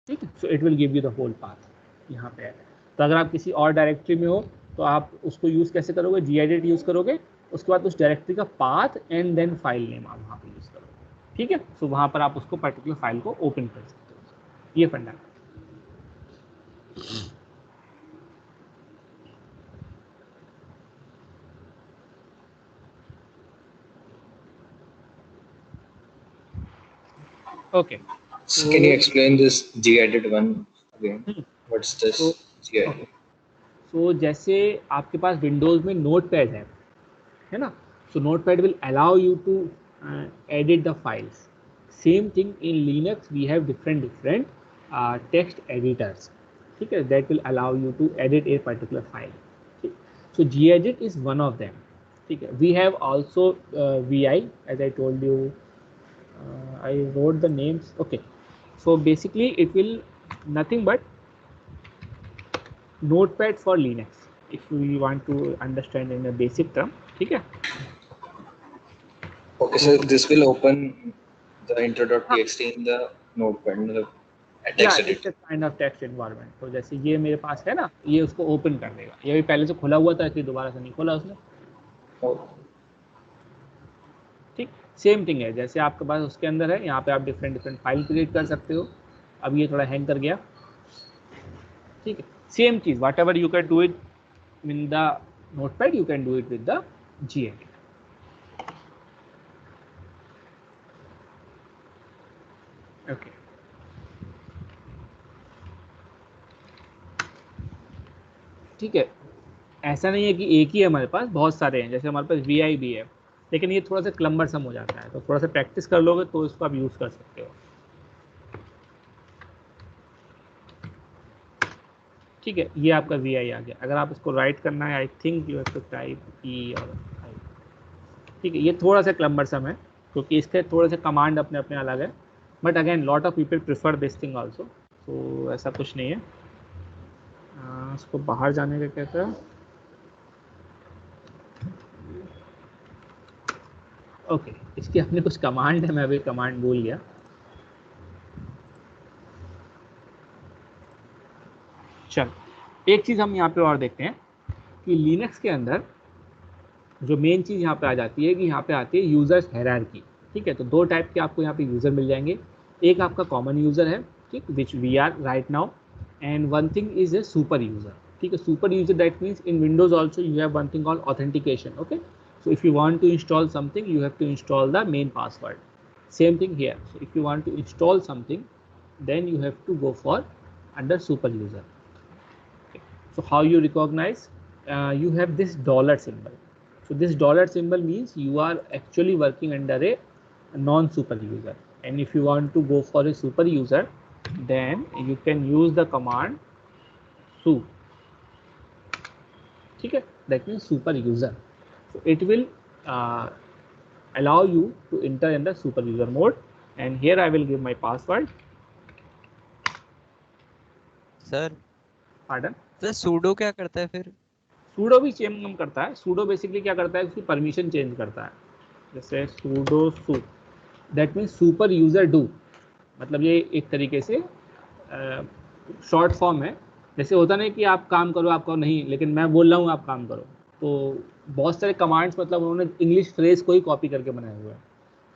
ठीक है, so it will give you the whole path, यहाँ पे है। तो अगर आप किसी और डायरेक्टरी में हो तो आप उसको यूज़ कैसे करोगे, gedit यूज़ करोगे, उसके बाद उस डायरेक्टरी का path and then file name आप वहाँ पे यूज़ करोगे, ठीक है, सो वहाँ पर आप उसको पर्टिकुलर फाइल को ओपन कर सकते हो, ये फंडा। Okay, So can you explain this gedit one again? What's this gedit? So जैसे आपके पास विंडोज़ में नोटपैड है ना, so Notepad will allow you to edit the files. Same thing in Linux we have different text editors, ठीक है, that will allow you to edit a particular file, ठीक, so gedit is one of them, ठीक है। We have also VI, as I told you, I wrote the names, okay, so basically it will nothing but notepad for Linux, if you want to understand in a basic term, ठीक है। Okay, so this will open the intro.txt in the notepad, मतलब text it's a kind of text environment। तो जैसे ये मेरे पास है ना, ये उसको ओपन कर देगा, ये भी पहले से खुला हुआ था, इसलिए दोबारा से नहीं खोला उसने, ठीक, सेम थिंग है, जैसे आपके पास उसके अंदर है, यहाँ पे आप डिफरेंट फाइल क्रिएट कर सकते हो। अब ये थोड़ा हैंग कर गया, ठीक है, same cheese, what ever you can do it in the notepad you can do it with the gedit, okay. ठीक है, ऐसा नहीं है कि एक ही है, हमारे पास बहुत सारे हैं, जैसे हमारे पास VI भी है, लेकिन ये थोड़ा सा क्लम्बरसम हो जाता है, तो थोड़ा सा प्रैक्टिस कर लोगे तो इसको आप यूज़ कर सकते हो। ठीक है, ये आपका वी आई आ गया। अगर आप इसको राइट करना है, I think you have to type E और आई। ठीक है, ये थोड़ा सा क्लम्बरसम है क्योंकि इसके थोड़े से कमांड अपने अपने अलग है, but again lot of people prefer this thing also, तो ऐसा कुछ नहीं है। इसको बाहर जाने का कहता है। ओके, इसकी अपने कुछ कमांड है, मैं अभी कमांड भूल गया। चल, एक चीज़ हम यहाँ पे और देखते हैं कि लिनक्स के अंदर जो मेन चीज़ यहाँ पे आ जाती है कि यहाँ पे आती है यूजर्स हायरार्की। ठीक है, तो दो टाइप के आपको यहाँ पे यूज़र मिल जाएंगे। एक आपका कॉमन यूज़र है, ठीक, which we are right now, and one thing is a super user. ठीक है, super user that means in Windows also you have one thing called authentication. Okay, so if you want to install something you have to install the main password. Same thing here, so if you want to install something then you have to go for under super user. Okay. So how you recognize, you have this dollar symbol. So this dollar symbol means you are actually working under a non super user, and if you want to go for a super user then you can use the command su. ठीक है, that means super user. So it will allow you to enter in the super user mode, and here I will give my password. Sir Pardon? Sir pseudo क्या करता है फिर? sudo भी चेंज करता है। sudo बेसिकली क्या करता है, उसकी परमिशन चेंज करता है। जैसे sudo su, that means super user do, मतलब ये एक तरीके से शॉर्ट फॉर्म है। जैसे होता नहीं कि आप काम करो, आप कहो नहीं, लेकिन मैं बोल रहा हूँ आप काम करो, तो बहुत सारे कमांड्स मतलब उन्होंने इंग्लिश फ्रेज को ही कॉपी करके बनाए हुए हैं।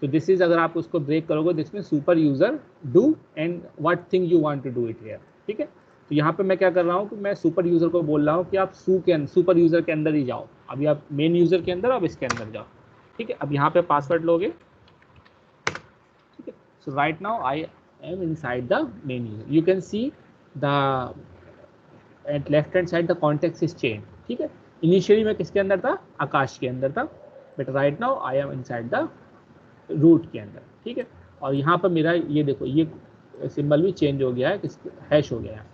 तो दिस इज, अगर आप उसको ब्रेक करोगे, दिस में super user do and what thing you want to do it here. ठीक है, तो यहाँ पे मैं क्या कर रहा हूँ कि मैं सुपर यूजर को बोल रहा हूँ कि आप सुपर यूजर के अंदर ही जाओ। अभी आप मेन यूजर के अंदर, अब इसके अंदर जाओ। ठीक है, अब यहाँ पे पासवर्ड लोगे। ठीक है, so right now I am inside the main user. You can see the at left hand side the context is change. ठीक है, इनिशियली मैं किसके अंदर था, आकाश के अंदर था, but right now I am inside the root के अंदर। ठीक है, और यहाँ पर मेरा ये देखो, ये सिंबल भी चेंज हो गया है, हैश हो गया है,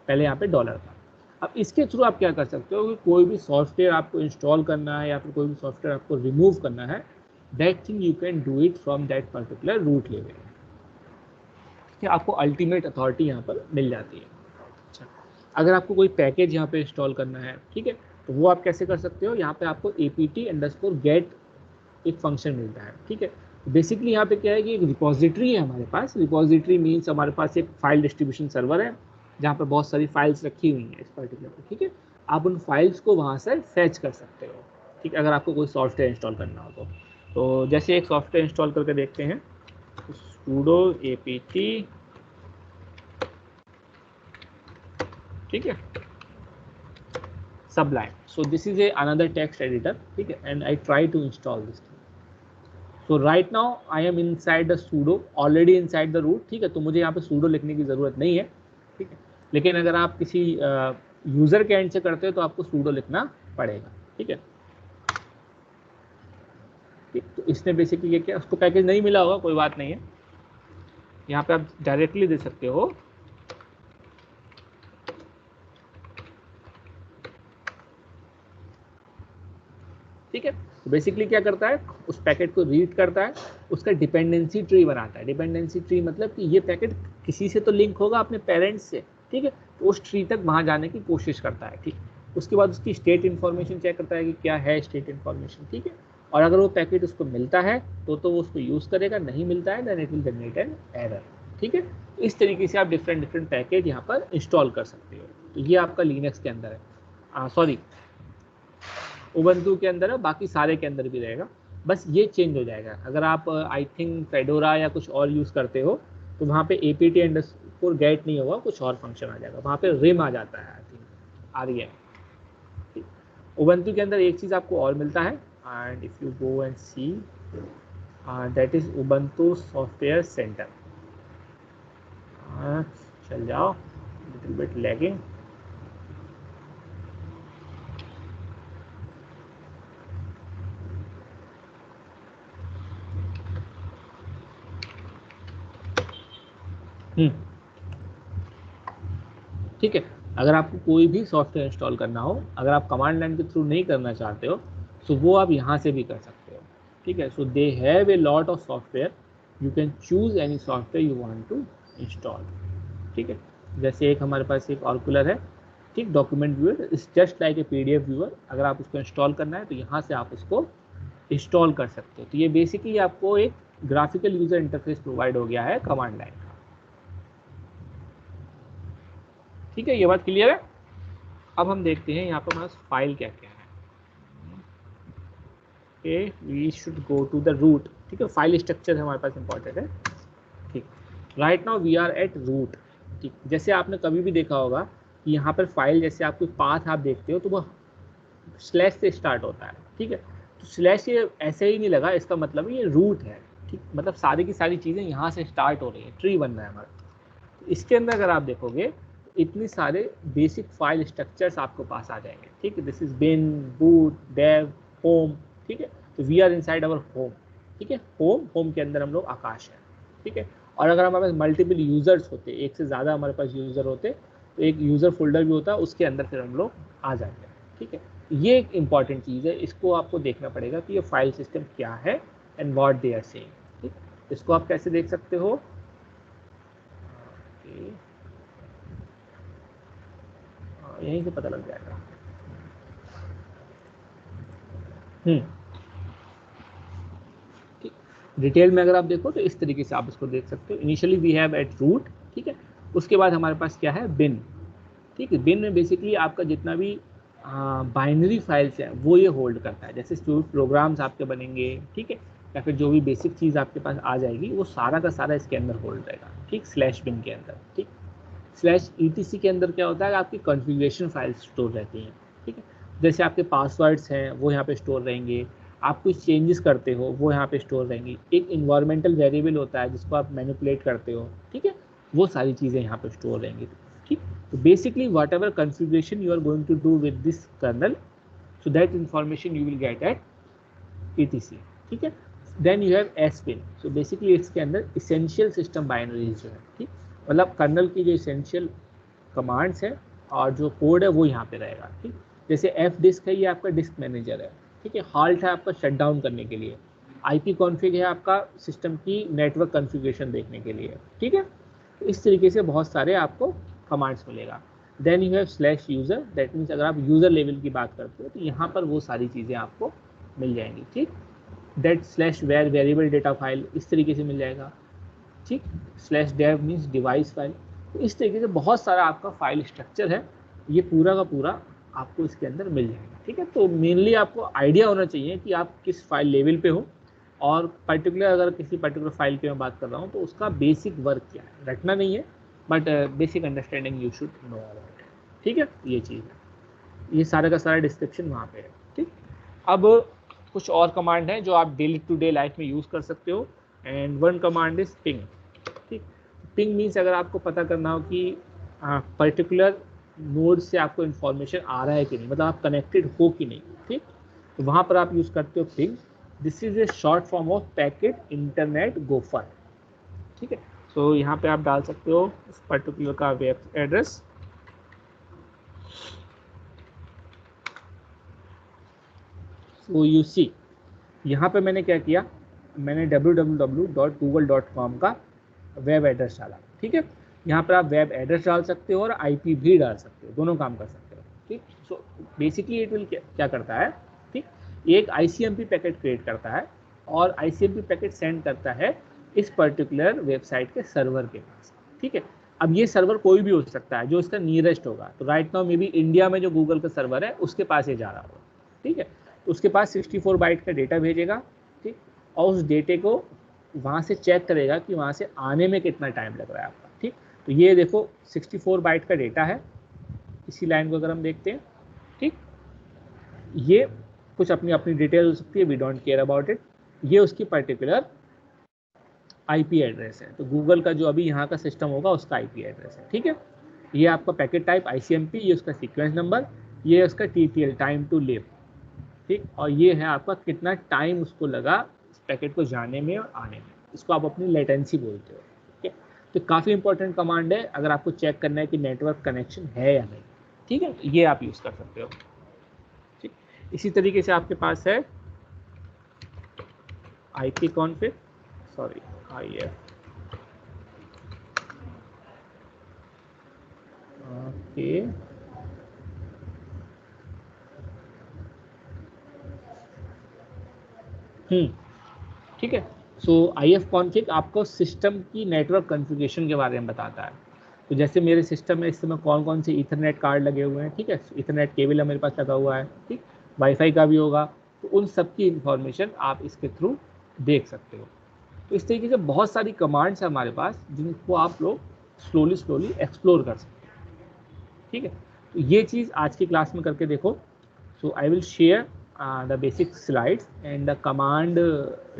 पहले यहाँ पे डॉलर था। अब इसके थ्रू आप क्या कर सकते हो कि कोई भी सॉफ्टवेयर आपको इंस्टॉल करना है या फिर कोई भी सॉफ्टवेयर आपको रिमूव करना है, that thing you can do it from that particular root level. ठीक है, आपको अल्टीमेट अथॉरिटी यहाँ पर मिल जाती है। अच्छा, अगर आपको कोई पैकेज यहाँ पे इंस्टॉल करना है, ठीक है, तो वो आप कैसे कर सकते हो, यहाँ पे आपको apt_get एक फंक्शन मिलता है। ठीक है, बेसिकली यहाँ पे क्या है कि एक रिपोजिटरी है हमारे पास। रिपोजिटरी मीन्स हमारे पास एक फाइल डिस्ट्रीब्यूशन सर्वर है जहाँ पे बहुत सारी फाइल्स रखी हुई हैं इस पर्टिकुलर पर। ठीक है, आप उन फाइल्स को वहाँ से फैच कर सकते हो। ठीक है, अगर आपको कोई सॉफ्टवेयर इंस्टॉल करना हो तो जैसे एक सॉफ्टवेयर इंस्टॉल करके देखते हैं, sudo apt, ठीक है, Sublime. So this is another text editor, ठीक है, and I try to install this thing. So right now I am inside the sudo, already inside the root. ठीक है, तो मुझे यहाँ पे sudo लिखने की ज़रूरत नहीं है। ठीक है, लेकिन अगर आप किसी यूज़र के एंड से करते हो तो आपको sudo लिखना पड़ेगा। ठीक है, तो इसने बेसिकली ये किया, उसको पैकेज नहीं मिला होगा, कोई बात नहीं है, यहाँ पे आप डायरेक्टली दे सकते हो। ठीक है, तो बेसिकली क्या करता है, उस पैकेट को रीड करता है, उसका डिपेंडेंसी ट्री बनाता है। डिपेंडेंसी ट्री मतलब कि ये पैकेट किसी से तो लिंक होगा अपने पेरेंट्स से। ठीक है, तो उस ट्री तक वहाँ जाने की कोशिश करता है। ठीक, उसके बाद उसकी स्टेट इन्फॉर्मेशन चेक करता है कि क्या है स्टेट इन्फॉर्मेशन। ठीक है, और अगर वो पैकेट उसको मिलता है तो वो उसको यूज़ करेगा, नहीं मिलता है then it will generate an error. ठीक है, इस तरीके से आप डिफरेंट पैकेज यहाँ पर इंस्टॉल कर सकते हो। तो ये आपका लिनक्स के अंदर है, सॉरी उबंटू के अंदर है, बाकी सारे के अंदर भी रहेगा, बस ये चेंज हो जाएगा। अगर आप आई थिंक फेडोरा या कुछ और यूज़ करते हो तो वहाँ पे apt_get नहीं होगा, कुछ और फंक्शन आ जाएगा, वहाँ पे रिम आ जाता है, आई थिंक REM। उबंटू के अंदर एक चीज़ आपको और मिलता है, and if you go and see, that is Ubuntu software centre. चल जाओ, लिटिल बिट लैगिंग। ठीक है, अगर आपको कोई भी सॉफ्टवेयर इंस्टॉल करना हो, अगर आप कमांड लाइन के थ्रू नहीं करना चाहते हो, तो वो आप यहाँ से भी कर सकते हो, ठीक है। So they have a lot of software, you can choose any software you want to install, ठीक है। जैसे एक हमारे पास एक ऑर्कुलर है, ठीक, document viewer, it's just like a PDF viewer. अगर आप उसको इंस्टॉल करना है तो यहाँ से आप उसको इंस्टॉल कर सकते हो। तो ये बेसिकली आपको एक ग्राफिकल यूजर इंटरफेस प्रोवाइड हो गया है कमांड लाइन का, ठीक है। ये बात क्लियर है। अब हम देखते हैं यहाँ पर हमारे पास फाइल क्या क्या है। We should go to the root, ठीक है। फाइल स्ट्रक्चर हमारे पास इंपॉर्टेंट है, ठीक। Right now we are at root, ठीक। जैसे आपने कभी भी देखा होगा कि यहाँ पर फाइल, जैसे आप कोई पाथ आप देखते हो तो वो स्लैश से स्टार्ट होता है, ठीक है। तो स्लैश ये ऐसे ही नहीं लगा, इसका मतलब ये रूट है, ठीक। मतलब सारी की सारी चीज़ें यहाँ से स्टार्ट हो रही है, ट्री बन रहा है हमारा। तो इसके अंदर अगर आप देखोगे तो इतनी सारे बेसिक फाइल स्ट्रक्चर्स आपको पास आ जाएंगे, ठीक है। This is bin, boot, dev, home, ठीक है। तो we are inside our home, ठीक है। होम के अंदर हम लोग आकाश है, ठीक है। और अगर हमारे पास मल्टीपल यूजर्स होते, एक से ज़्यादा हमारे पास यूज़र होते, तो एक यूज़र फोल्डर भी होता है, उसके अंदर फिर हम लोग आ जाते हैं, ठीक है। ये एक इंपॉर्टेंट चीज़ है, इसको आपको देखना पड़ेगा कि ये फाइल सिस्टम क्या है and what they are saying, ठीक। इसको आप कैसे देख सकते हो, यहीं से पता लग जाएगा। ठीक, डिटेल में अगर आप देखो तो इस तरीके से आप इसको देख सकते हो। Initially we have at root, ठीक है। उसके बाद हमारे पास क्या है, बिन, ठीक है। बिन में बेसिकली आपका जितना भी बाइनरी फाइल्स हैं वो ये होल्ड करता है। जैसे जो प्रोग्राम्स आपके बनेंगे, ठीक है, या फिर जो भी बेसिक चीज़ आपके पास आ जाएगी वो सारा का सारा इसके अंदर होल्ड रहेगा, ठीक, स्लैश बिन के अंदर, ठीक। स्लैश ETC के अंदर क्या होता है, आपकी कॉन्फ़िगरेशन फाइल्स स्टोर रहती हैं, ठीक है। जैसे आपके पासवर्ड्स हैं वो यहाँ पे स्टोर रहेंगे, आप कुछ चेंजेस करते हो वो यहाँ पे स्टोर रहेंगी, एक इन्वायरमेंटल वेरिएबल होता है जिसको आप मैनिपुलेट करते हो, ठीक है, वो सारी चीज़ें यहाँ पे स्टोर रहेंगी, ठीक। तो basically whatever configuration you are going to do with this kernel, so that information you will get at ETC, ठीक है। Then you have SBIN, so basically इसके अंदर इसेंशियल सिस्टम बाइनरीज जो है, ठीक, मतलब कर्नल की जो इसेंशियल कमांड्स है और जो कोड है वो यहाँ पे रहेगा, ठीक। जैसे F डिस्क है, ये आपका डिस्क मैनेजर है, ठीक है। हाल्ट है आपका शट डाउन करने के लिए, IP कॉन्फ़िग है आपका सिस्टम की नेटवर्क कॉन्फ़िगरेशन देखने के लिए, ठीक है। तो इस तरीके से बहुत सारे आपको कमांड्स मिलेगा। Then you have slash user, that means अगर आप यूज़र लेवल की बात करते हो तो यहाँ पर वो सारी चीज़ें आपको मिल जाएंगी, ठीक। That slash var variable data file इस तरीके से मिल जाएगा, ठीक। Slash dev means device file. तो इस तरीके से बहुत सारा आपका फाइल स्ट्रक्चर है, ये पूरा का पूरा आपको इसके अंदर मिल जाएगा, ठीक है। तो मेनली आपको आइडिया होना चाहिए कि आप किस फाइल लेवल पे हो, और पर्टिकुलर अगर किसी पर्टिकुलर फाइल की मैं बात कर रहा हूँ तो उसका बेसिक वर्क क्या है, रटना नहीं है, but basic understanding you should know about it, ठीक है। ये चीज़ है, ये सारा का सारा डिस्क्रिप्शन वहाँ पे है, ठीक। अब कुछ और कमांड है जो आप डेली टू डे लाइफ में यूज़ कर सकते हो, and one command is ping, ठीक। पिंग मीन्स अगर आपको पता करना हो कि पर्टिकुलर नोड से आपको इन्फॉर्मेशन आ रहा है कि नहीं, मतलब आप कनेक्टेड हो कि नहीं, ठीक, तो वहाँ पर आप यूज़ करते हो ping. This is a short form of packet internet gopher, ठीक है। तो यहाँ पे आप डाल सकते हो इस पर्टिकुलर का web address, so you see यहाँ पे मैंने क्या किया, मैंने www.google.com का वेब एड्रेस डाला, ठीक है। यहाँ पर आप वेब एड्रेस डाल सकते हो और IP भी डाल सकते हो, दोनों काम कर सकते हो, ठीक। सो बेसिकली इट विल क्या करता है, ठीक, एक ICMP पैकेट क्रिएट करता है और ICMP पैकेट सेंड करता है इस पर्टिकुलर वेबसाइट के सर्वर के पास, ठीक है। अब ये सर्वर कोई भी हो सकता है जो इसका नियरेस्ट होगा, तो right now may be India में जो गूगल का सर्वर है उसके पास ये जा रहा होगा, ठीक है। तो उसके पास 64 बाइट का डेटा भेजेगा, ठीक, और उस डेटे को वहाँ से चेक करेगा कि वहाँ से आने में कितना टाइम लग रहा है आपका, ठीक। तो ये देखो 64 बाइट का डेटा है, इसी लाइन को अगर हम देखते हैं, ठीक, ये कुछ अपनी अपनी डिटेल हो सकती है, we don't care about it. ये उसकी पर्टिकुलर IP एड्रेस है, तो गूगल का जो अभी यहाँ का सिस्टम होगा उसका IP एड्रेस है, ठीक है। ये आपका पैकेट टाइप ICMP, ये उसका सीक्वेंस नंबर, ये उसका TTL टाइम टू लिव, ठीक, और ये है आपका कितना टाइम उसको लगा इस पैकेट को जाने में और आने में, इसको आप अपनी लेटेंसी बोलते हो, ठीक है। तो काफ़ी इंपॉर्टेंट कमांड है अगर आपको चेक करना है कि नेटवर्क कनेक्शन है या नहीं। ठीक है, ये आप यूज़ कर सकते हो। ठीक, इसी तरीके से आपके पास है IP config, sorry IF, okay, ठीक है। सो IF कॉन्फ़िग आपको सिस्टम की नेटवर्क कॉन्फ़िगरेशन के बारे में बताता है। तो जैसे मेरे सिस्टम में इस समय कौन कौन से ईथरनेट कार्ड लगे हुए हैं, ठीक है, ईथरनेट केबल है मेरे पास लगा हुआ है, ठीक, वाईफाई का भी होगा, तो उन सब की इंफॉर्मेशन आप इसके थ्रू देख सकते हो। तो इस तरीके से बहुत सारी कमांड्स हैं हमारे पास जिनको आप लोग स्लोली एक्सप्लोर कर सकते हो। ठीक है, तो ये चीज़ आज की क्लास में करके देखो। So I will share the basic slides and the command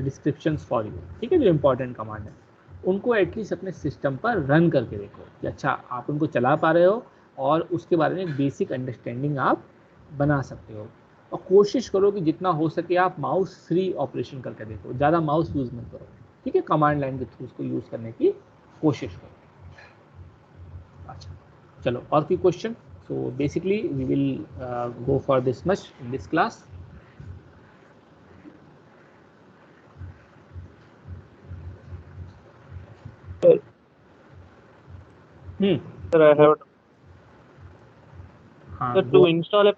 descriptions for you. ठीक है, जो इंपॉर्टेंट कमांड है उनको एटलीस्ट अपने सिस्टम पर रन करके देखो कि अच्छा आप उनको चला पा रहे हो और उसके बारे में बेसिक अंडरस्टैंडिंग आप बना सकते हो। और कोशिश करो कि जितना हो सके आप माउस फ्री ऑपरेशन करके देखो, ज़्यादा माउस यूज़ मत करो। ठीक है, कमांड लाइन के थ्रू उसको यूज़ करने की कोशिश करो। अच्छा, चलो और कोई question? So basically we will go for this much in this class. Sir, I have हाँ, to install a